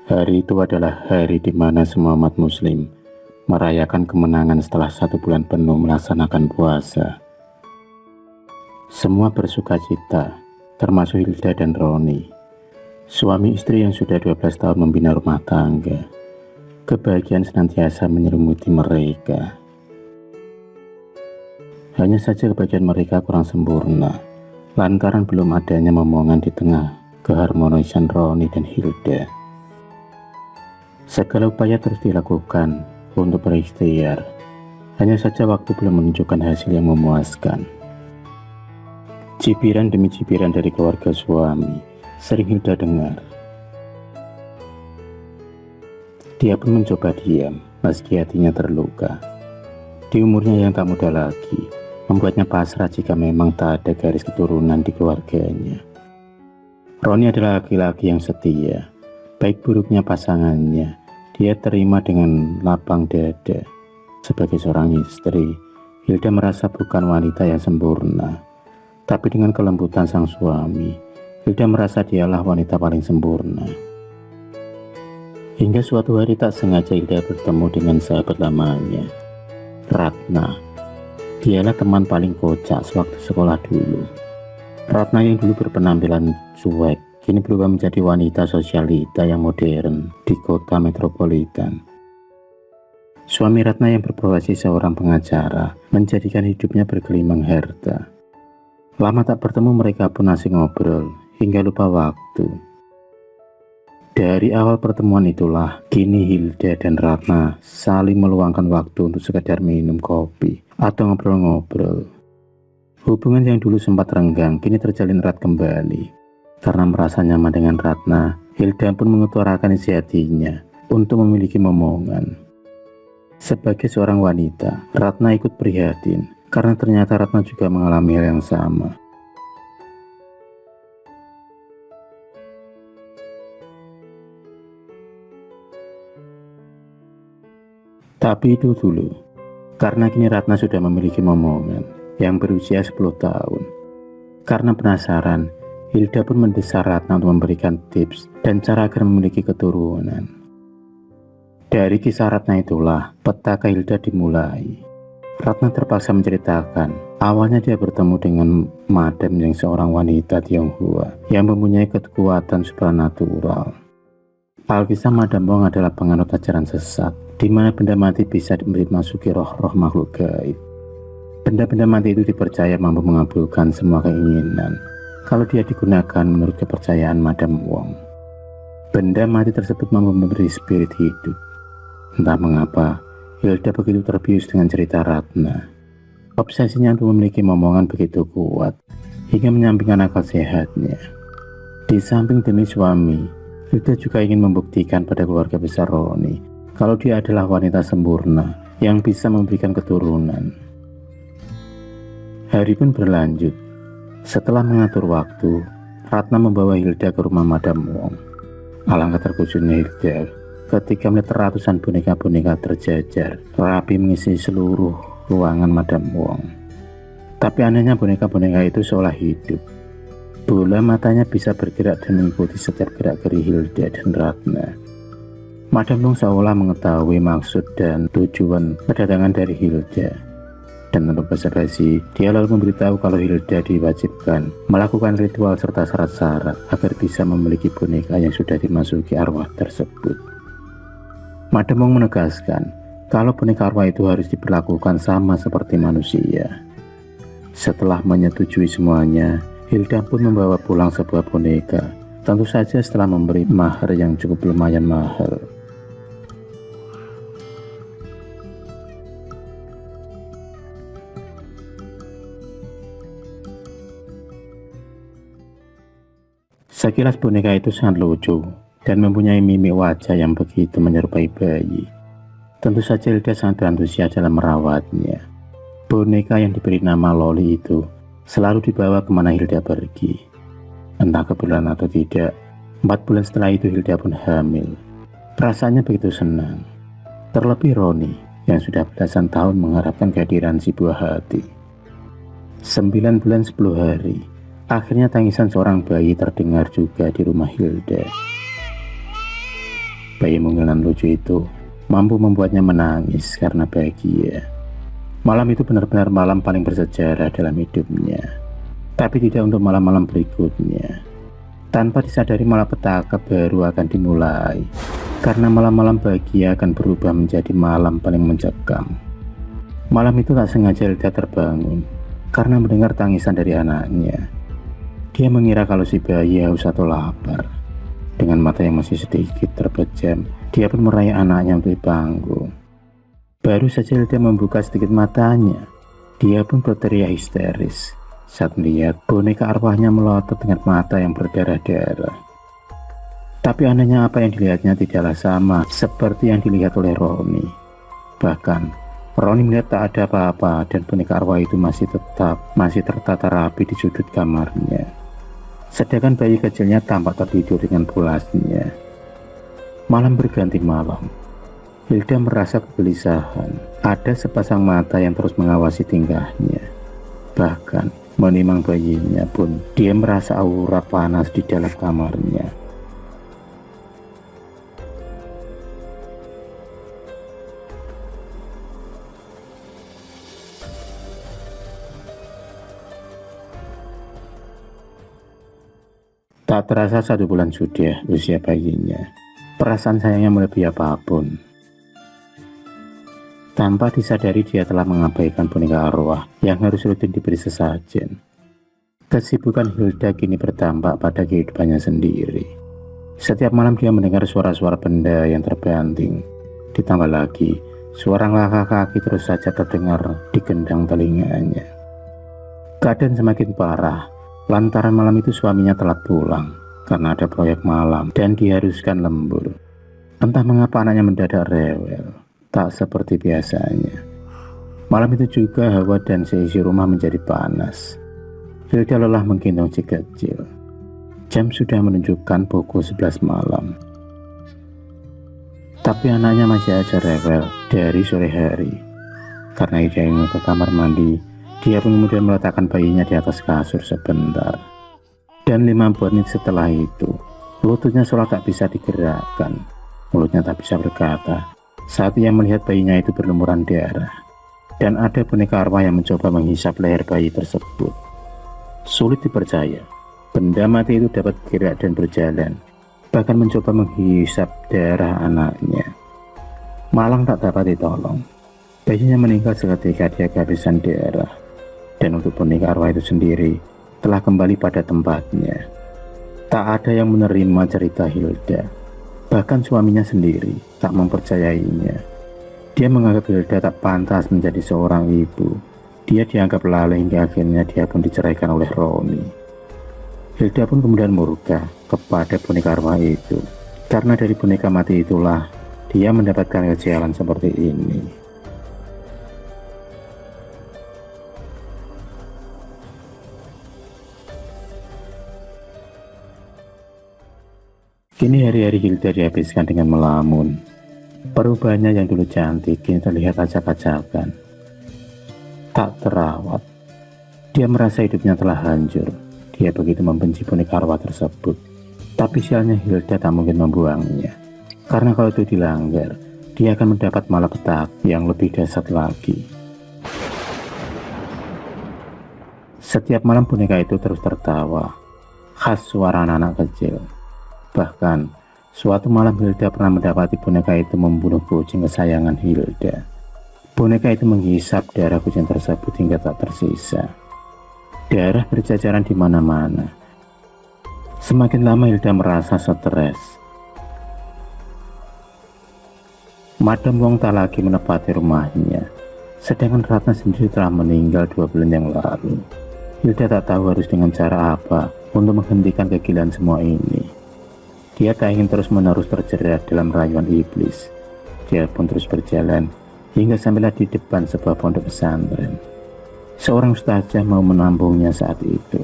Hari itu adalah hari di mana semua umat muslim merayakan kemenangan setelah 1 bulan penuh melaksanakan puasa. Semua bersuka cita, termasuk Hilda dan Roni, suami istri yang sudah 12 tahun membina rumah tangga. Kebahagiaan senantiasa menyelimuti mereka. Hanya saja kebahagiaan mereka kurang sempurna, lantaran belum adanya momongan di tengah keharmonisan Roni dan Hilda. Segala upaya terus dilakukan untuk berikhtiar, hanya saja waktu belum menunjukkan hasil yang memuaskan. Cibiran demi cibiran dari keluarga suami sering Hilda dengar. Dia pun mencoba diam, meski hatinya terluka. Di umurnya yang tak muda lagi, membuatnya pasrah jika memang tak ada garis keturunan di keluarganya. Roni adalah laki-laki yang setia. Baik buruknya pasangannya, dia terima dengan lapang dada. Sebagai seorang istri, Hilda merasa bukan wanita yang sempurna. Tapi dengan kelembutan sang suami, Hilda merasa dialah wanita paling sempurna. Hingga suatu hari tak sengaja Hilda bertemu dengan sahabat lamanya, Ratna. Dialah teman paling kocak sewaktu sekolah dulu. Ratna yang dulu berpenampilan cuek, kini berubah menjadi wanita sosialita yang modern di kota metropolitan. Suami Ratna yang berprofesi seorang pengacara menjadikan hidupnya bergelimang harta. Lama tak bertemu, mereka pun asik ngobrol hingga lupa waktu. Dari awal pertemuan itulah kini Hilda dan Ratna saling meluangkan waktu untuk sekedar minum kopi atau ngobrol-ngobrol. Hubungan yang dulu sempat renggang kini terjalin erat kembali. Karena merasa nyaman dengan Ratna, Hilda pun mengutarakan isi hatinya untuk memiliki momongan. Sebagai seorang wanita, Ratna ikut prihatin karena ternyata Ratna juga mengalami hal yang sama. Tapi itu dulu, karena kini Ratna sudah memiliki momongan yang berusia 10 tahun. Karena penasaran, Hilda pun mendesak Ratna untuk memberikan tips dan cara agar memiliki keturunan. Dari kisah Ratna itulah petaka Hilda dimulai. Ratna terpaksa menceritakan, awalnya dia bertemu dengan Madam yang seorang wanita Tionghoa yang mempunyai kekuatan supranatural. Alkisah Madam Wong adalah penganut ajaran sesat, di mana benda mati bisa dimasuki roh-roh makhluk gaib. Benda-benda mati itu dipercaya mampu mengabulkan semua keinginan kalau dia digunakan menurut kepercayaan Madam Wong. Benda mati tersebut mampu memberi spirit hidup. Entah mengapa, Hilda begitu terbius dengan cerita Ratna. Obsesinya untuk memiliki momongan begitu kuat, hingga menyampingkan akal sehatnya. Di samping demi suami, Hilda juga ingin membuktikan pada keluarga besar Roni kalau dia adalah wanita sempurna yang bisa memberikan keturunan. Hari pun berlanjut. Setelah mengatur waktu, Ratna membawa Hilda ke rumah Madam Wong. Alangkah terkejutnya Hilda ketika melihat ratusan boneka-boneka terjajar rapi mengisi seluruh ruangan Madam Wong. Tapi anehnya boneka-boneka itu seolah hidup. Bola matanya bisa bergerak dan mengikuti setiap gerak-geri Hilda dan Ratna. Madam Wong seolah mengetahui maksud dan tujuan kedatangan dari Hilda. Dan tanpa basa-basi, dia lalu memberitahu kalau Hilda diwajibkan melakukan ritual serta syarat-syarat agar bisa memiliki boneka yang sudah dimasuki arwah tersebut. Madam Wong menegaskan kalau boneka arwah itu harus diperlakukan sama seperti manusia. Setelah menyetujui semuanya, Hilda pun membawa pulang sebuah boneka, tentu saja setelah memberi mahar yang cukup lumayan mahal. Sekilas boneka itu sangat lucu dan mempunyai mimik wajah yang begitu menyerupai bayi. Tentu saja Hilda sangat berantusias dalam merawatnya. Boneka yang diberi nama Loli itu selalu dibawa kemana Hilda pergi. Entah kebetulan atau tidak, 4 bulan setelah itu Hilda pun hamil. Perasaannya begitu senang. Terlebih Roni yang sudah belasan tahun mengharapkan kehadiran si buah hati. 9 bulan 10 hari. Akhirnya tangisan seorang bayi terdengar juga di rumah Hilda. Bayi mungil dan lucu itu mampu membuatnya menangis karena bahagia. Malam itu benar-benar malam paling bersejarah dalam hidupnya, tapi tidak untuk malam-malam berikutnya. Tanpa disadari malapetaka baru akan dimulai, karena malam-malam bahagia akan berubah menjadi malam paling mencekam. Malam itu tak sengaja Hilda terbangun karena mendengar tangisan dari anaknya. Dia mengira kalau si bayi haus atau lapar. Dengan mata yang masih sedikit terpejam, dia pun meraih anaknya untuk dipanggung. Baru saja Hilda membuka sedikit matanya, dia pun berteriak histeris saat melihat boneka arwahnya melotot dengan mata yang berdarah-darah. Tapi anehnya apa yang dilihatnya tidaklah sama seperti yang dilihat oleh Roni. Bahkan Roni melihat tak ada apa-apa dan boneka arwah itu masih tertata rapi di sudut kamarnya. Sedangkan bayi kecilnya tampak tertidur dengan pulasnya. Malam berganti malam. Hilda merasa kegelisahan. Ada sepasang mata yang terus mengawasi tingkahnya. Bahkan menimang bayinya pun dia merasa aura panas di dalam kamarnya. Tak terasa 1 bulan sudah usia bayinya. Perasaan sayangnya melebihi apapun. Tanpa disadari dia telah mengabaikan boneka arwah yang harus rutin diberi sesajen. Kesibukan Hilda kini bertambah pada kehidupannya sendiri. Setiap malam dia mendengar suara-suara benda yang terbanting. Ditambah lagi, suara langkah kaki terus saja terdengar di gendang telinganya. Keadaan semakin parah. Lantaran malam itu suaminya telat pulang karena ada proyek malam dan diharuskan lembur. Entah mengapa anaknya mendadak rewel, tak seperti biasanya. Malam itu juga hawa dan seisi rumah menjadi panas. Hilda lelah menggendong si kecil. Jam sudah menunjukkan pukul 11 malam. Tapi anaknya masih aja rewel dari sore hari. Karena dia ingin ke kamar mandi, dia pun kemudian meletakkan bayinya di atas kasur sebentar. Dan 5 menit setelah itu, lututnya seolah tak bisa digerakkan. Mulutnya tak bisa berkata saat ia melihat bayinya itu berlumuran darah. Dan ada boneka arwah yang mencoba menghisap leher bayi tersebut. Sulit dipercaya, benda mati itu dapat bergerak dan berjalan, bahkan mencoba menghisap darah anaknya. Malang tak dapat ditolong. Bayinya meninggal seketika dia kehabisan darah. Dan untuk boneka arwah itu sendiri telah kembali pada tempatnya. Tak ada yang menerima cerita Hilda. Bahkan suaminya sendiri tak mempercayainya. Dia menganggap Hilda tak pantas menjadi seorang ibu. Dia dianggap lalai hingga akhirnya dia pun diceraikan oleh Roni. Hilda pun kemudian murka kepada boneka arwah itu. Karena dari boneka mati itulah dia mendapatkan kesialan seperti ini. Kini hari-hari Hilda dihabiskan dengan melamun. Perubahannya yang dulu cantik kini terlihat acak-acakan. Tak terawat. Dia merasa hidupnya telah hancur. Dia begitu membenci boneka arwah tersebut. Tapi sialnya Hilda tak mungkin membuangnya. Karena kalau itu dilanggar, dia akan mendapat malapetaka yang lebih dahsyat lagi. Setiap malam boneka itu terus tertawa. Khas suara anak-anak kecil. Bahkan, suatu malam Hilda pernah mendapati boneka itu membunuh kucing kesayangan Hilda. Boneka itu menghisap darah kucing tersebut hingga tak tersisa. Darah berjajaran di mana-mana. Semakin lama Hilda merasa stres. Madam Wong tak lagi menepati rumahnya. Sedangkan Ratna sendiri telah meninggal 2 bulan yang lalu. Hilda tak tahu harus dengan cara apa untuk menghentikan kegilaan semua ini. Dia tak ingin terus-menerus terjerat dalam rayuan iblis. Dia pun terus berjalan hingga sampailah di depan sebuah pondok pesantren. Seorang ustazah mau menampungnya saat itu.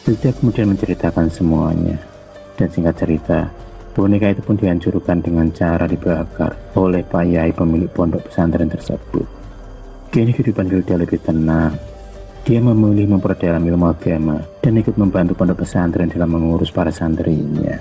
Hilda kemudian menceritakan semuanya. Dan singkat cerita, boneka itu pun dihancurkan dengan cara dibakar oleh Pak Yai pemilik pondok pesantren tersebut. Kini kehidupan Hilda lebih tenang. Dia memilih memperdalam ilmu agama dan ikut membantu pondok pesantren dalam mengurus para santrinya.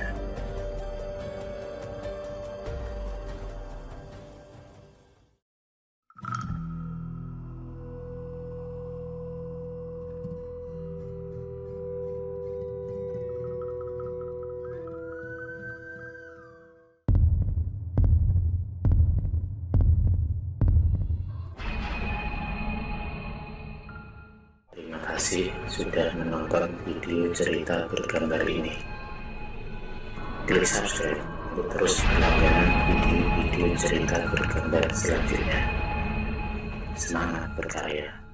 kasih sudah menonton video cerita bergambar ini. Klik subscribe untuk terus berlangganan video-video cerita bergambar selanjutnya. Semangat berkarya.